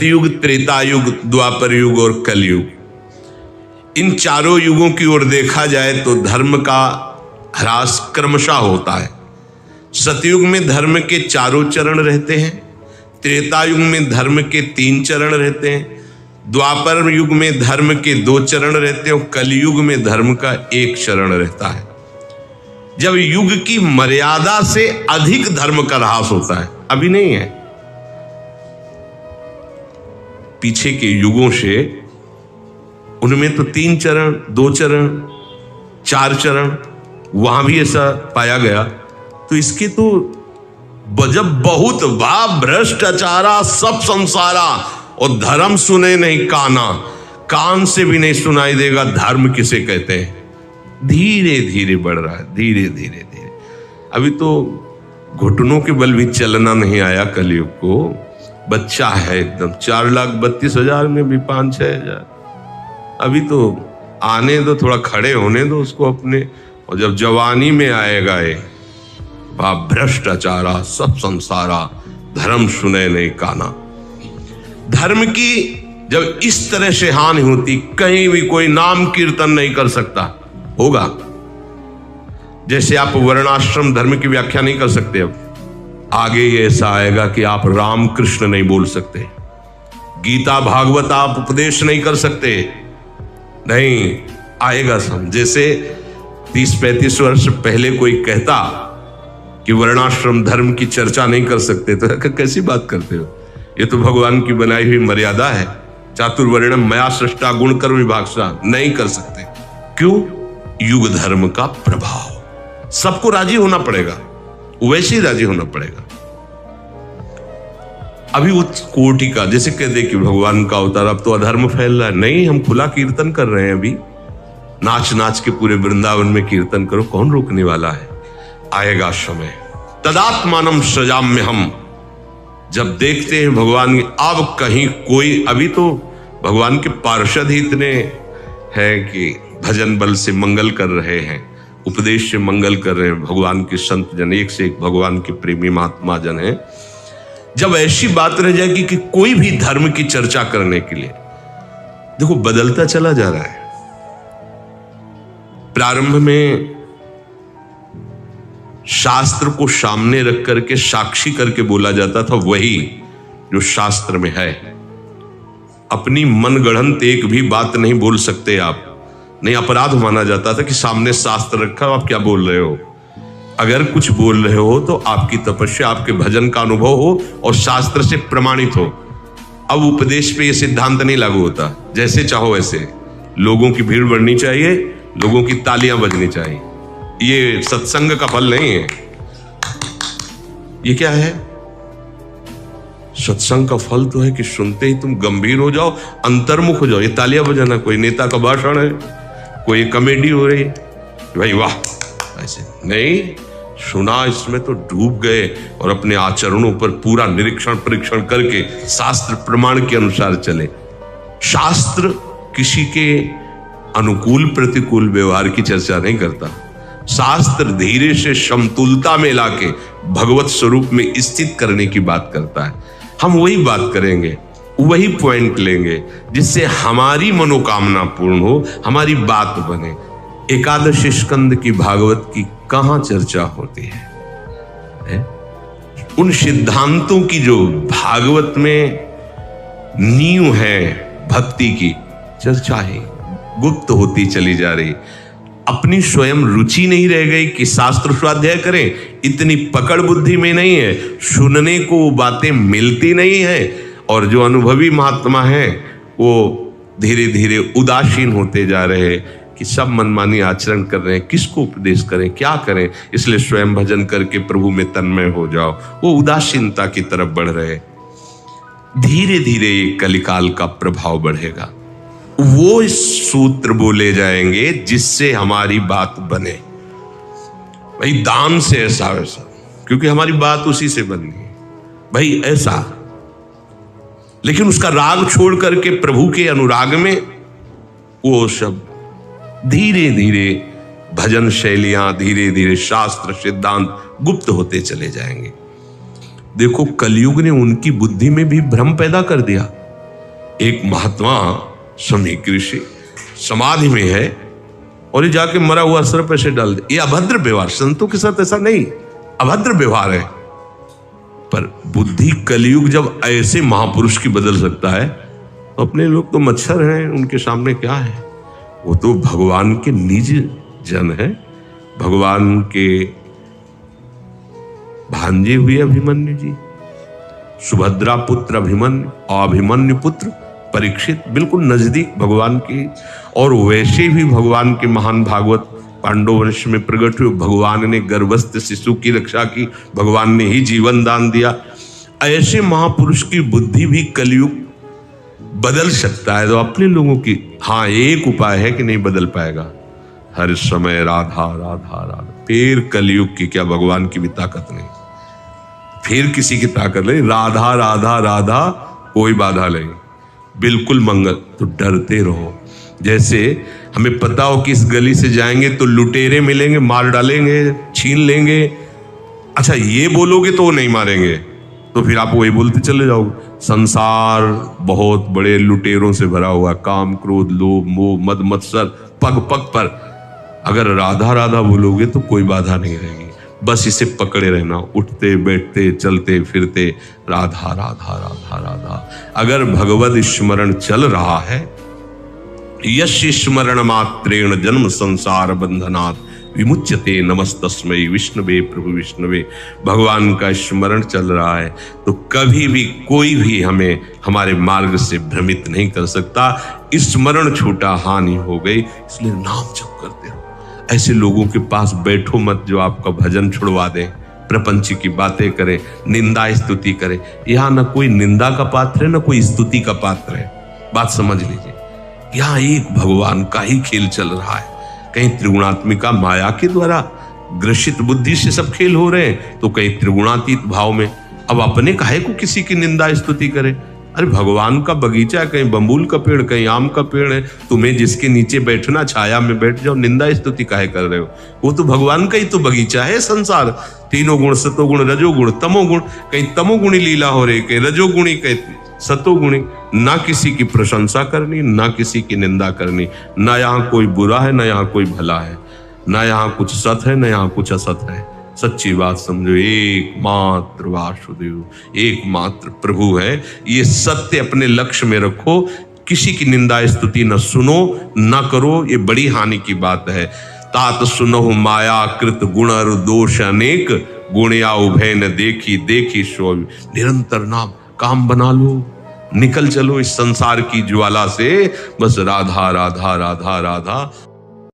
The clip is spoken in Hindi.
युग, त्रेता युग, द्वापर युग और कलयुग। इन चारों युगों की ओर देखा जाए तो धर्म का ह्रास क्रमशः होता है। सतयुग में धर्म के चारों चरण रहते हैं, त्रेता युग में धर्म के 3 चरण रहते हैं, द्वापर युग में धर्म के 2 चरण रहते हैं और कलयुग में धर्म का 1 चरण रहता है। जब युग की मर्यादा से अधिक धर्म का ह्रास होता है, अभी नहीं है, पीछे के युगों से उनमें तो 3 चरण, 2 चरण, 4 चरण, वहां भी ऐसा पाया गया। तो इसके तो जब बहुत वाह भ्रष्टाचारा सब संसारा और धर्म सुने नहीं काना, कान से भी नहीं सुनाई देगा धर्म किसे कहते हैं। धीरे धीरे बढ़ रहा है, धीरे धीरे धीरे। अभी तो घुटनों के बल भी चलना नहीं आया कलयुग को। बच्चा है एकदम, 4,32,000 में भी 5-6 हजार। अभी तो आने दो, थोड़ा खड़े होने दो उसको अपने, और जब जवानी में आएगा ये भ्रष्टाचारा सब संसारा, धर्म सुने नहीं काना। धर्म की जब इस तरह से हानि होती, कहीं भी कोई नाम कीर्तन नहीं कर सकता होगा। जैसे आप वर्णाश्रम धर्म की व्याख्या नहीं कर सकते, अब आगे ये ऐसा आएगा कि आप राम कृष्ण नहीं बोल सकते, गीता भागवत आप उपदेश नहीं कर सकते, नहीं आएगा सब। जैसे 30-35 वर्ष पहले कोई कहता कि वर्णाश्रम धर्म की चर्चा नहीं कर सकते, तो कैसी बात करते हो, ये तो भगवान की बनाई हुई मर्यादा है। चातुर्वर्णम मया सृष्टा गुण कर्म विभागसा, नहीं कर सकते। क्यों? युग धर्म का प्रभाव, सबको राजी होना पड़ेगा, वैसे ही राजी होना पड़ेगा। अभी उच्च कोटि का, जैसे कह दे कि भगवान का अवतार, अब तो अधर्म फैल रहा है, नहीं हम खुला कीर्तन कर रहे हैं। अभी नाच नाच के पूरे वृंदावन में कीर्तन करो, कौन रोकने वाला है। आएगा समय, तदात्मानम सजाम्य हम, जब देखते हैं भगवान अब कहीं कोई, अभी तो भगवान के पार्षद ही इतने हैं कि भजन बल से मंगल कर रहे हैं, उपदेश से मंगल कर रहे हैं। भगवान के संत जन, एक से एक भगवान के प्रेमी महात्मा जन हैं। जब ऐसी बात रह जाएगी कि कोई भी धर्म की चर्चा करने के लिए, देखो बदलता चला जा रहा है। प्रारंभ में शास्त्र को सामने रख करके साक्षी करके बोला जाता था, वही जो शास्त्र में है। अपनी मनगढ़ंत एक भी बात नहीं बोल सकते आप, नहीं, अपराध माना जाता था कि सामने शास्त्र रखा, आप क्या बोल रहे हो। अगर कुछ बोल रहे हो तो आपकी तपस्या, आपके भजन का अनुभव हो और शास्त्र से प्रमाणित हो। अब उपदेश पे ये सिद्धांत नहीं लागू होता, जैसे चाहो वैसे। लोगों की भीड़ बढ़नी चाहिए, लोगों की तालियां बजनी चाहिए, ये सत्संग का फल नहीं है। ये क्या है? सत्संग का फल तो है कि सुनते ही तुम गंभीर हो जाओ, अंतर्मुख हो जाओ। ये तालियां बजाना कोई नेता का भाषण है, कोई कॉमेडी हो रही है, भाई वाह, ऐसे नहीं। सुना इसमें तो डूब गए और अपने आचरणों पर पूरा निरीक्षण परीक्षण करके शास्त्र प्रमाण के अनुसार चले। शास्त्र किसी के अनुकूल प्रतिकूल व्यवहार की चर्चा नहीं करता। शास्त्र धीरे से समतुलता में लाके भगवत स्वरूप में स्थित करने की बात करता है। हम वही बात करेंगे, वही पॉइंट लेंगे जिससे हमारी मनोकामना पूर्ण हो, हमारी बात बने। एकादश स्कंद की भागवत की कहां चर्चा होती है? उन सिद्धांतों की जो भागवत में नींव है भक्ति की, चर्चा है गुप्त होती चली जा रही। अपनी स्वयं रुचि नहीं रह गई कि शास्त्र स्वाध्याय करें, इतनी पकड़ बुद्धि में नहीं है, सुनने को वो बातें मिलती नहीं है, और जो अनुभवी महात्मा हैं वो धीरे धीरे उदासीन होते जा रहे हैं कि सब मनमानी आचरण कर रहे हैं, किसको उपदेश करें, क्या करें, इसलिए स्वयं भजन करके प्रभु में तन्मय हो जाओ। वो उदासीनता की तरफ बढ़ रहे। धीरे धीरे कलिकाल का प्रभाव बढ़ेगा, वो सूत्र बोले जाएंगे जिससे हमारी बात बने। भाई दान से ऐसा वैसा, क्योंकि हमारी बात उसी से बननी है भाई ऐसा। लेकिन उसका राग छोड़ करके प्रभु के अनुराग में वो सब धीरे धीरे भजन शैलियां, धीरे धीरे शास्त्र सिद्धांत गुप्त होते चले जाएंगे। देखो कलयुग ने उनकी बुद्धि में भी भ्रम पैदा कर दिया। एक महात्मा समीक ऋषि समाधि में है और ये जाके मरा हुआ सर्प ऐसे डाल दे। ये अभद्र व्यवहार, संतों के साथ ऐसा नहीं, अभद्र व्यवहार है। पर बुद्धि कलयुग जब ऐसे महापुरुष की बदल सकता है तो अपने लोग तो मच्छर हैं, उनके सामने क्या है। वो तो भगवान के निज जन है, भगवान के भांजे हुए अभिमन्यु जी, सुभद्रा पुत्र अभिमन्यु, अभिमन्यु पुत्र परीक्षित, बिल्कुल नजदीक भगवान की। और वैसे भी भगवान के महान भागवत पांडव वंश में प्रकट हुए, भगवान ने गर्भस्थ शिशु की रक्षा की, भगवान ने ही जीवन दान दिया। ऐसे महापुरुष की बुद्धि भी कलयुग बदल सकता है। तो अपने लोगों की हाँ एक उपाय है कि नहीं बदल पाएगा, हर समय राधा राधा राधा। फिर कलयुग की क्या, भगवान की भी ताकत नहीं, फिर किसी की ताकत नहीं, राधा राधा राधा, कोई बाधा नहीं, बिल्कुल मंगल। तो डरते रहो। जैसे हमें पता हो कि इस गली से जाएंगे तो लुटेरे मिलेंगे, मार डालेंगे, छीन लेंगे। अच्छा ये बोलोगे तो वो नहीं मारेंगे, तो फिर आप वही बोलते चले जाओगे। संसार बहुत बड़े लुटेरों से भरा हुआ, काम क्रोध लोभ मोह मद मत्सर पग पग पर। अगर राधा राधा बोलोगे तो कोई बाधा नहीं रहेगी, बस इसे पकड़े रहना, उठते बैठते चलते फिरते राधा राधा राधा राधा। अगर भगवद स्मरण चल रहा है, यश स्मरण मात्रेण जन्म संसार बंधनात् विमुच्यते नमस्तस्मै विष्णुवे प्रभु विष्णुवे। भगवान का स्मरण चल रहा है तो कभी भी कोई भी हमें हमारे मार्ग से भ्रमित नहीं कर सकता। स्मरण छूटा हानि हो गई, इसलिए नाम जप करते रहो। ऐसे लोगों के पास बैठो मत जो आपका भजन छुड़वा दें, प्रपंच की बातें करें, निंदा स्तुति करें। यहाँ न कोई निंदा का पात्र है, न कोई स्तुति का पात्र है। बात समझ लीजिए, यहाँ एक भगवान का ही खेल चल रहा है। कहीं त्रिगुणात्मिका माया के द्वारा ग्रसित बुद्धि से सब खेल हो रहे हैं, तो कहीं त्रिगुणातीत भाव में। अब अपने काहे को किसी की निंदा स्तुति करे। अरे भगवान का बगीचा है, कहीं बम्बूल का पेड़, कहीं आम का पेड़ है, तुम्हें जिसके नीचे बैठना छाया में बैठ जाओ, निंदा स्तुति काहे कर रहे हो। वो तो भगवान का ही तो बगीचा है संसार। तीनों गुण सतोगुण रजोगुण तमोगुण, कहीं तमोगुणी लीला हो रही, कहीं रजोगुणी कहीं सतोगुणी। ना किसी की प्रशंसा करनी, ना किसी की निंदा करनी। ना यहाँ कोई बुरा है, ना यहाँ कोई भला है, ना यहाँ कुछ सत है, ना यहाँ कुछ असत है। सच्ची बात समझो, एकमात्र वासुदेव, एकमात्र प्रभु है। ये सत्य अपने लक्ष्य में रखो। किसी की निंदा स्तुति न सुनो, न करो, ये बड़ी हानि की बात है। तात सुनो माया कृत गुण और दोष अनेक, गुणया उभय न देखी देखी सो। निरंतर नाम काम बना लो, निकल चलो इस संसार की ज्वाला से। बस राधा राधा राधा राधा।